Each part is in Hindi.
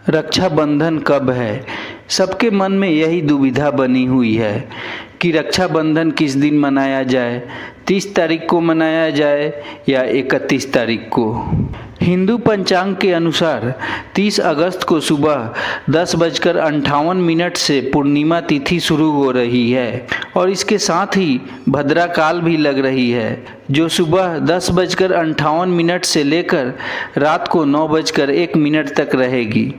रक्षाबंधन कब है? सबके मन में यही दुविधा बनी हुई है कि रक्षाबंधन किस दिन मनाया जाए, 30 तारीख को मनाया जाए या 31 तारीख को। हिंदू पंचांग के अनुसार 30 अगस्त को सुबह 10:58 से पूर्णिमा तिथि शुरू हो रही है और इसके साथ ही भद्रा काल भी लग रही है, जो सुबह 10:58 से लेकर रात को 9:01 तक रहेगी।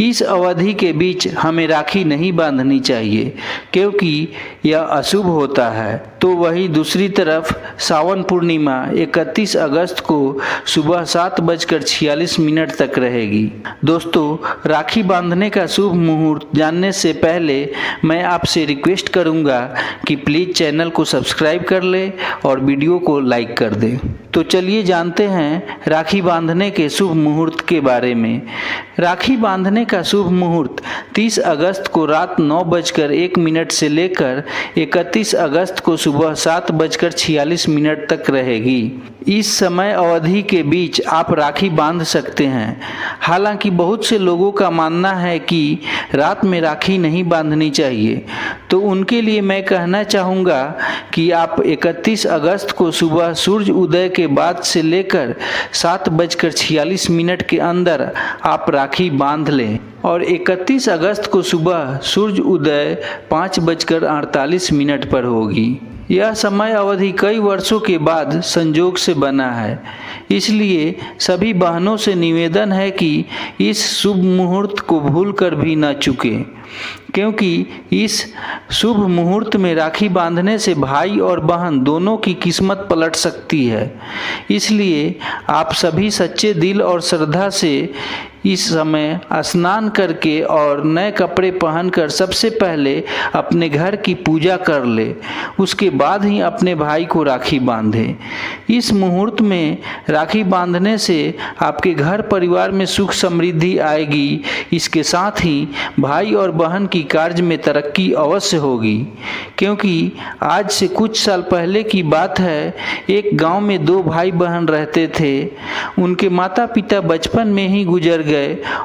इस अवधि के बीच हमें राखी नहीं बांधनी चाहिए क्योंकि यह अशुभ होता है। तो वहीं दूसरी तरफ सावन पूर्णिमा 31 अगस्त को सुबह 7:46 तक रहेगी। दोस्तों, राखी बांधने का शुभ मुहूर्त जानने से पहले मैं आपसे रिक्वेस्ट करूंगा कि प्लीज़ चैनल को सब्सक्राइब कर ले और वीडियो को लाइक कर दें। तो चलिए जानते हैं राखी बांधने के शुभ मुहूर्त के बारे में। राखी बांधने का शुभ मुहूर्त 30 अगस्त को रात 9:01 से लेकर 31 अगस्त को सुबह 7:46 तक रहेगी। इस समय अवधि के बीच आप राखी बांध सकते हैं। हालांकि बहुत से लोगों का मानना है कि रात में राखी नहीं बांधनी चाहिए, तो उनके लिए मैं कहना चाहूँगा कि आप 31 अगस्त को सुबह सूर्य उदय के बाद से लेकर 7:46 के अंदर आप राखी बांध लें और 31 अगस्त को सुबह सूर्य उदय 5:48 पर होगी। यह समय अवधि कई वर्षों के बाद संजोग से बना है, इसलिए सभी बहनों से निवेदन है कि इस शुभ मुहूर्त को भूलकर भी न चूकें, क्योंकि इस शुभ मुहूर्त में राखी बांधने से भाई और बहन दोनों की किस्मत पलट सकती है। इसलिए आप सभी सच्चे दिल और श्रद्धा से इस समय स्नान करके और नए कपड़े पहनकर सबसे पहले अपने घर की पूजा कर ले, उसके बाद ही अपने भाई को राखी बांधें। इस मुहूर्त में राखी बांधने से आपके घर परिवार में सुख समृद्धि आएगी। इसके साथ ही भाई और बहन की कार्य में तरक्की अवश्य होगी, क्योंकि आज से कुछ साल पहले की बात है। एक गांव में 2 भाई बहन रहते थे। उनके माता पिता बचपन में ही गुजर गए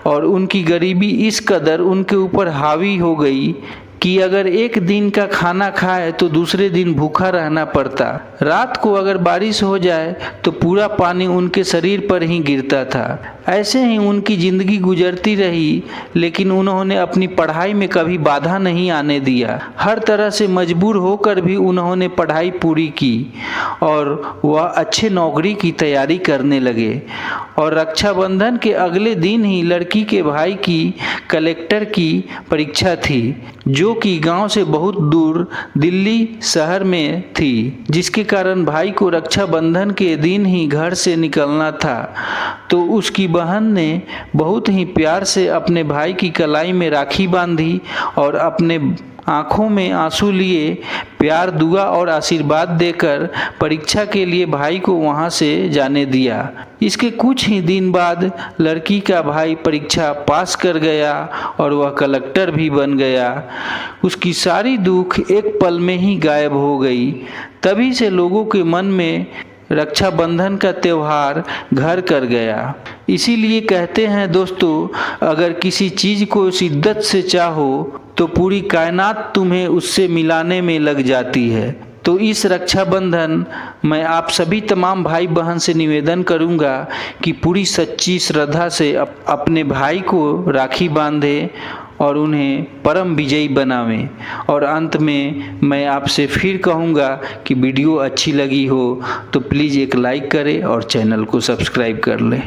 और उनकी गरीबी इस कदर उनके ऊपर हावी हो गई कि अगर एक दिन का खाना खाए तो दूसरे दिन भूखा रहना पड़ता। रात को अगर बारिश हो जाए तो पूरा पानी उनके शरीर पर ही गिरता था। ऐसे ही उनकी ज़िंदगी गुजरती रही, लेकिन उन्होंने अपनी पढ़ाई में कभी बाधा नहीं आने दिया। हर तरह से मजबूर होकर भी उन्होंने पढ़ाई पूरी की और वह अच्छे नौकरी की तैयारी करने लगे। और रक्षाबंधन के अगले दिन ही लड़की के भाई की कलेक्टर की परीक्षा थी, जो कि गांव से बहुत दूर दिल्ली शहर में थी, जिसके कारण भाई को रक्षाबंधन के दिन ही घर से निकलना था। तो उसकी बहन ने बहुत ही प्यार से अपने भाई की कलाई में राखी बांधी और अपने आँखों में आंसू लिए प्यार, दुआ और आशीर्वाद देकर परीक्षा के लिए भाई को वहां से जाने दिया। इसके कुछ ही दिन बाद लड़की का भाई परीक्षा पास कर गया और वह कलेक्टर भी बन गया। उसकी सारी दुख एक पल में ही गायब हो गई। तभी से लोगों के मन में रक्षाबंधन का त्यौहार घर कर गया। इसीलिए कहते हैं दोस्तों, अगर किसी चीज़ को शिद्दत से चाहो तो पूरी कायनात तुम्हें उससे मिलाने में लग जाती है। तो इस रक्षाबंधन मैं आप सभी तमाम भाई बहन से निवेदन करूंगा कि पूरी सच्ची श्रद्धा से अपने भाई को राखी बांधें और उन्हें परम विजयी बनावें। और अंत में मैं आपसे फिर कहूँगा कि वीडियो अच्छी लगी हो तो प्लीज़ एक लाइक करें और चैनल को सब्सक्राइब कर लें।